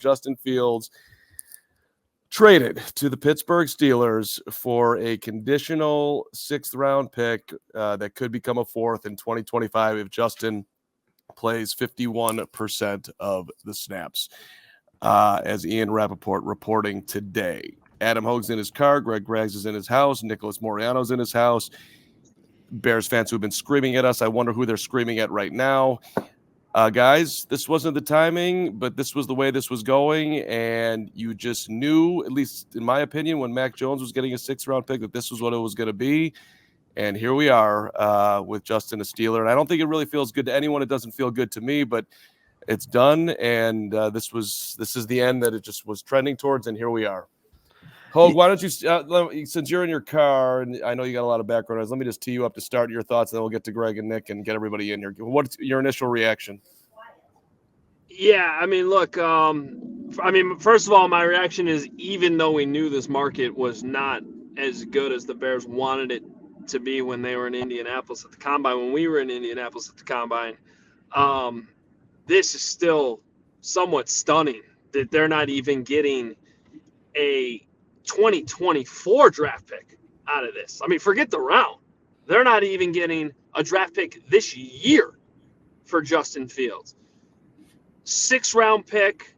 Justin Fields traded to the Pittsburgh Steelers for a conditional 6th-round pick that could become a 4th in 2025 if Justin plays 51% of the snaps, as Ian Rappaport reporting today. Adam Hoge's in his car, Greg Graggs is in his house, Nicholas Moreano's in his house. Bears fans who've been screaming at us, I wonder who they're screaming at right now. Guys, this wasn't the timing, but this was the way this was going, and you just knew, at least in my opinion, when Mac Jones was getting a 6th-round pick, that this was what it was going to be. And here we are with Justin, a Steeler. And I don't think it really feels good to anyone. It doesn't feel good to me, but it's done. And this is the end that it just was trending towards, and here we are. Hoge, why don't you, since you're in your car, and I know you got a lot of background noise, let me just tee you up to start your thoughts, and then we'll get to Greg and Nick and get everybody in here. What's your initial reaction? Yeah, I mean, look, first of all, my reaction is, even though we knew this market was not as good as the Bears wanted it to be when they were in Indianapolis at the Combine, when we were in Indianapolis at the Combine, this is still somewhat stunning that they're not even getting a 2024 draft pick out of this. I mean, forget the round. They're not even getting a draft pick this year for Justin Fields. 6th-round pick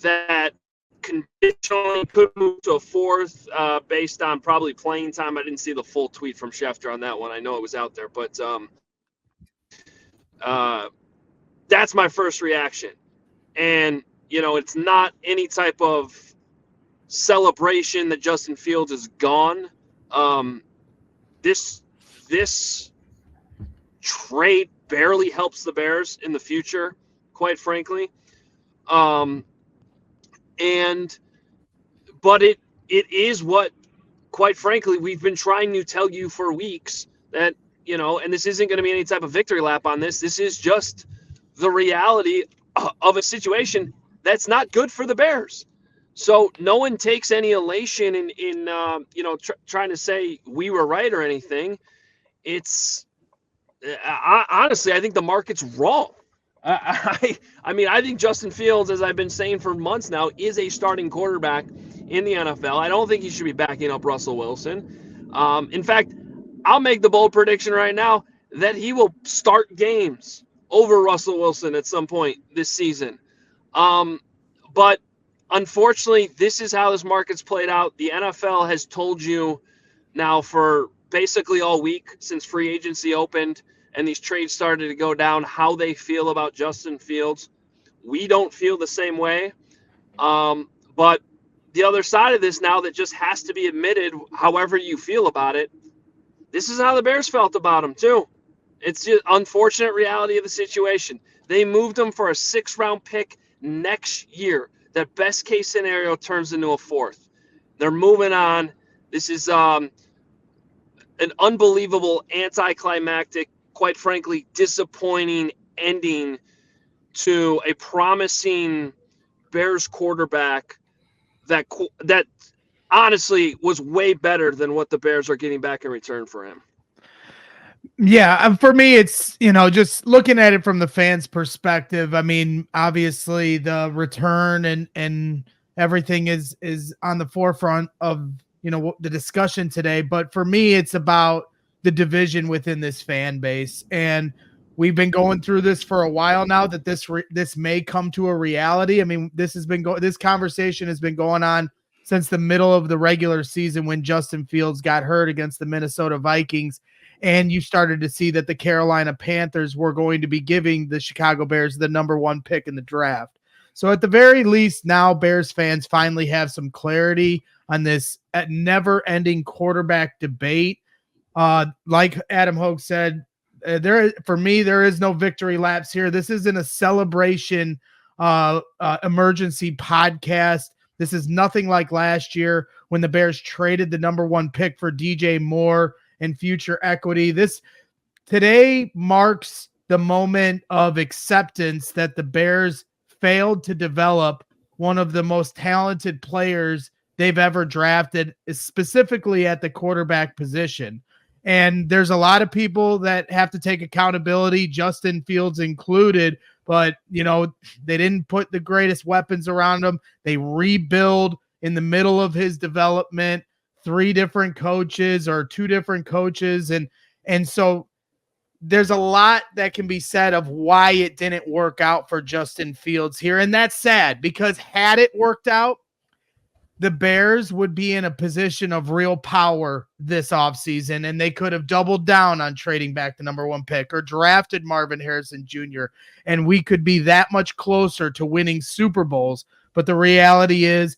that conditionally could move to a 4th based on probably playing time. I didn't see the full tweet from Schefter on that one. I know it was out there, but that's my first reaction. And, it's not any type of celebration that Justin Fields is gone. This trade barely helps the Bears in the future, quite frankly. But it is what, quite frankly, we've been trying to tell you for weeks that, and this isn't going to be any type of victory lap on this. This is just the reality of a situation that's not good for the Bears. So no one takes any elation in trying to say we were right or anything. It's honestly, I think the market's wrong. I think Justin Fields, as I've been saying for months now, is a starting quarterback in the NFL. I don't think he should be backing up Russell Wilson. In fact, I'll make the bold prediction right now that he will start games over Russell Wilson at some point this season. But unfortunately, this is how this market's played out. The NFL has told you now for basically all week since free agency opened and these trades started to go down how they feel about Justin Fields. We don't feel the same way. But the other side of this now that just has to be admitted, however you feel about it, this is how the Bears felt about him too. It's just unfortunate reality of the situation. They moved him for a 6th-round pick next year. That best case scenario turns into a 4th. They're moving on. This is an unbelievable, anticlimactic, quite frankly, disappointing ending to a promising Bears quarterback that honestly was way better than what the Bears are getting back in return for him. Yeah, for me, it's, just looking at it from the fans' perspective. I mean, obviously the return and everything is on the forefront of, the discussion today. But for me, it's about the division within this fan base. And we've been going through this for a while now that this may come to a reality. I mean, this conversation has been going on since the middle of the regular season when Justin Fields got hurt against the Minnesota Vikings. And you started to see that the Carolina Panthers were going to be giving the Chicago Bears the number 1 pick in the draft. So at the very least, now Bears fans finally have some clarity on this never-ending quarterback debate. Like Adam Hoge said, for me, there is no victory laps here. This isn't a celebration emergency podcast. This is nothing like last year when the Bears traded the number 1 pick for DJ Moore and future equity. Today marks the moment of acceptance that the Bears failed to develop one of the most talented players they've ever drafted, specifically at the quarterback position. And there's a lot of people that have to take accountability, Justin Fields included, but they didn't put the greatest weapons around him. They rebuild in the middle of his development, 3 different coaches or 2 different coaches. And so there's a lot that can be said of why it didn't work out for Justin Fields here. And that's sad, because had it worked out, the Bears would be in a position of real power this offseason, and they could have doubled down on trading back the number 1 pick or drafted Marvin Harrison Jr., and we could be that much closer to winning Super Bowls. But the reality is,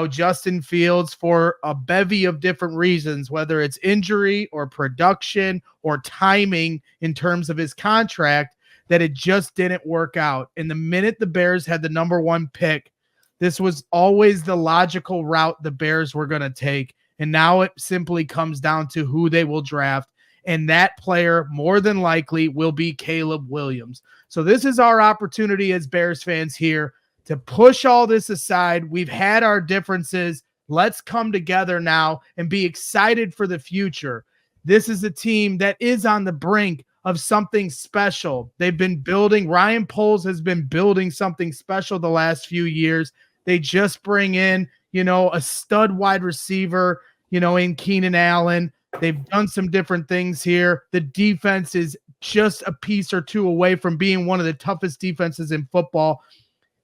Justin Fields, for a bevy of different reasons, whether it's injury or production or timing in terms of his contract, that it just didn't work out. And the minute the Bears had the number 1 pick, this was always the logical route the Bears were going to take. And now it simply comes down to who they will draft. And that player, more than likely, will be Caleb Williams. So this is our opportunity as Bears fans here to push all this aside. We've had our differences. Let's come together now and be excited for the future. This is a team that is on the brink of something special. They've been building. Ryan Poles has been building something special the last few years. They just bring in, a stud wide receiver, in Keenan Allen. They've done some different things here. The defense is just a piece or 2 away from being one of the toughest defenses in football.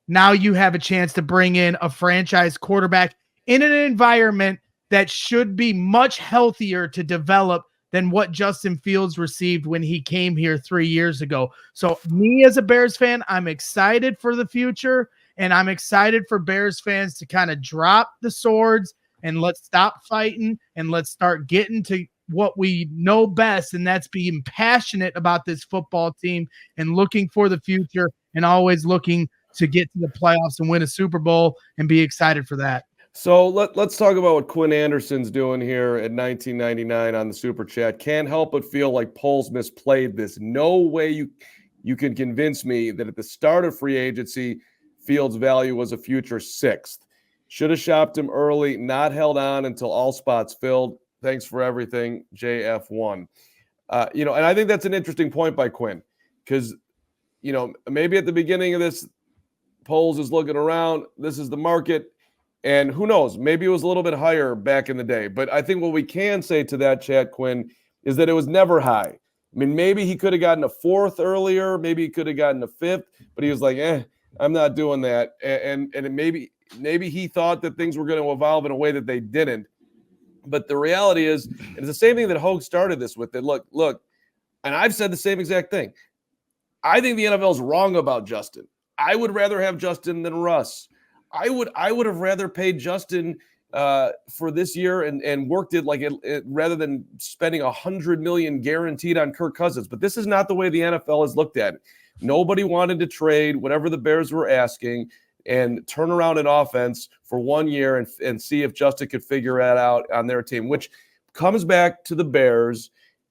Now you have a chance to bring in a franchise quarterback in an environment that should be much healthier to develop than what Justin Fields received when he came here 3 years ago. So me as a Bears fan, I'm excited for the future, and I'm excited for Bears fans to kind of drop the swords and let's stop fighting and let's start getting to what we know best, and that's being passionate about this football team and looking for the future and always looking to get to the playoffs and win a Super Bowl and be excited for that. So let's talk about what Quinn Anderson's doing here at $19.99 on the Super Chat. Can't help but feel like Poles misplayed this. No way you can convince me that at the start of free agency, Fields' value was a future 6th. Should have shopped him early, not held on until all spots filled. Thanks for everything, JF1. And I think that's an interesting point by Quinn, because, maybe at the beginning of this, Poles is looking around. This is the market. And who knows, maybe it was a little bit higher back in the day. But I think what we can say to that, Chat, Quinn, is that it was never high. I mean, maybe he could have gotten a 4th earlier. Maybe he could have gotten a 5th. But he was like, I'm not doing that. And maybe he thought that things were going to evolve in a way that they didn't. But the reality is, and it's the same thing that Hoge started this with, that look, and I've said the same exact thing. I think the NFL is wrong about Justin. I would rather have Justin than Russ. I would have rather paid Justin for this year and worked it like it rather than spending $100 million guaranteed on Kirk Cousins. But this is not the way the NFL has looked at it. Nobody wanted to trade whatever the Bears were asking and turn around an offense for 1 year and see if Justin could figure it out on their team, which comes back to the Bears.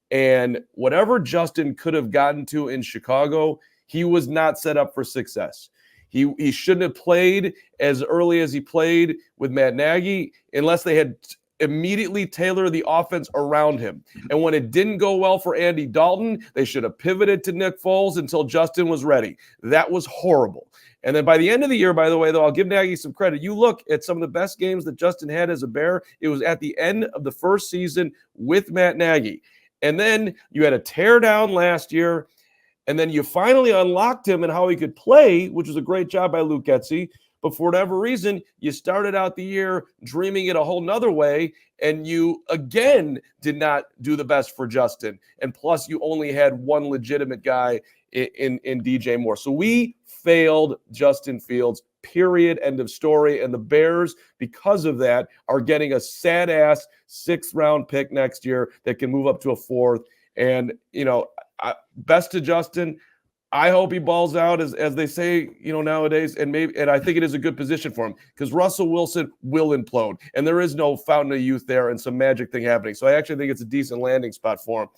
And whatever Justin could have gotten to in Chicago, he was not set up for success. He shouldn't have played as early as he played with Matt Nagy unless they had immediately tailored the offense around him. And when it didn't go well for Andy Dalton, they should have pivoted to Nick Foles until Justin was ready. That was horrible. And then by the end of the year, by the way, though, I'll give Nagy some credit. You look at some of the best games that Justin had as a Bear, it was at the end of the first season with Matt Nagy. And then you had a tear down last year. And then you finally unlocked him and how he could play, which was a great job by Luke Getsy. But for whatever reason, you started out the year dreaming it a whole nother way, and you, again, did not do the best for Justin. And plus, you only had one legitimate guy in DJ Moore. So we failed Justin Fields, period, end of story. And the Bears, because of that, are getting a sad-ass 6th-round pick next year that can move up to a 4th. And, best to Justin. I hope he balls out, as they say, nowadays, and I think it is a good position for him because Russell Wilson will implode, and there is no fountain of youth there and some magic thing happening. So I actually think it's a decent landing spot for him.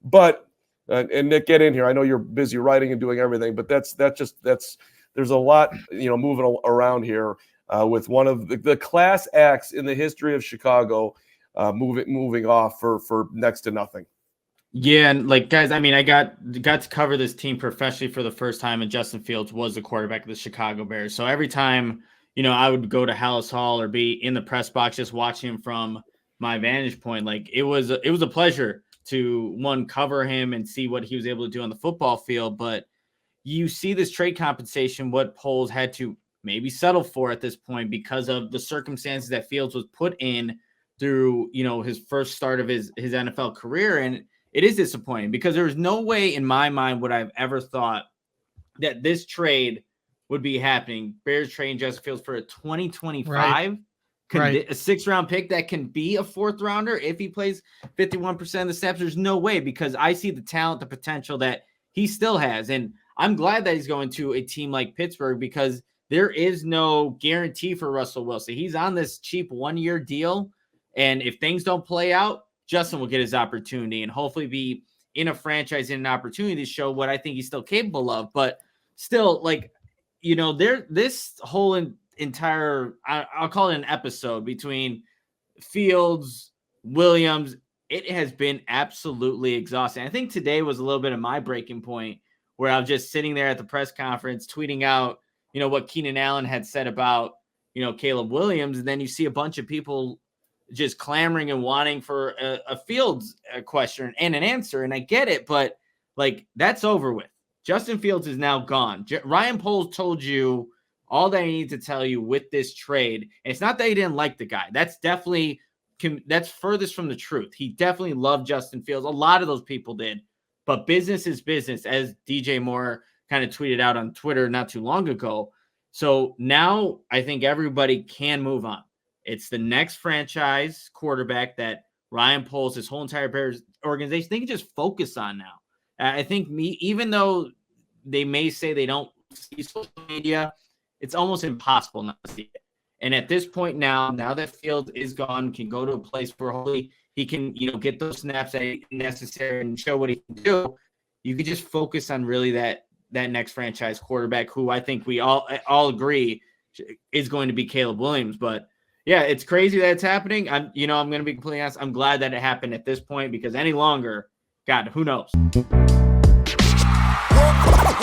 But and Nick, get in here. I know you're busy writing and doing everything, but that's there's a lot moving around here with one of the class acts in the history of Chicago moving off for next to nothing. Yeah, and like guys, I mean, I got to cover this team professionally for the first time, and Justin Fields was the quarterback of the Chicago Bears. So every time, I would go to Hallis Hall or be in the press box just watching him from my vantage point, like it was a pleasure to cover him and see what he was able to do on the football field. But you see this trade compensation, what Poles had to maybe settle for at this point because of the circumstances that Fields was put in through, his first start of his NFL career. And it is disappointing because there was no way in my mind would I have ever thought that this trade would be happening. Bears trading Justin Fields for a 2025, a 6th-round pick that can be a 4th-rounder if he plays 51% of the snaps. There's no way, because I see the talent, the potential that he still has. And I'm glad that he's going to a team like Pittsburgh because there is no guarantee for Russell Wilson. He's on this cheap 1-year deal. And if things don't play out, Justin will get his opportunity and hopefully be in a franchise in an opportunity to show what I think he's still capable of. But still, this whole entire, I'll call it an episode between Fields, Williams, it has been absolutely exhausting. I think today was a little bit of my breaking point where I was just sitting there at the press conference tweeting out, what Keenan Allen had said about, Caleb Williams. And then you see a bunch of people just clamoring and wanting for a Fields question and an answer. And I get it, but that's over with. Justin Fields is now gone. Ryan Poles told you all that he needs to tell you with this trade. And it's not that he didn't like the guy. That's definitely, that's furthest from the truth. He definitely loved Justin Fields. A lot of those people did, but business is business, as DJ Moore kind of tweeted out on Twitter not too long ago. So now I think everybody can move on. It's the next franchise quarterback that Ryan Poles, his whole entire Bears organization, they can just focus on now. I think even though they may say they don't see social media, it's almost impossible not to see it. And at this point now that Fields is gone, can go to a place where hopefully he can, get those snaps that are necessary and show what he can do. You can just focus on really that next franchise quarterback, who I think we all agree is going to be Caleb Williams. But yeah, it's crazy that it's happening. I'm going to be completely honest. I'm glad that it happened at this point, because any longer, God, who knows?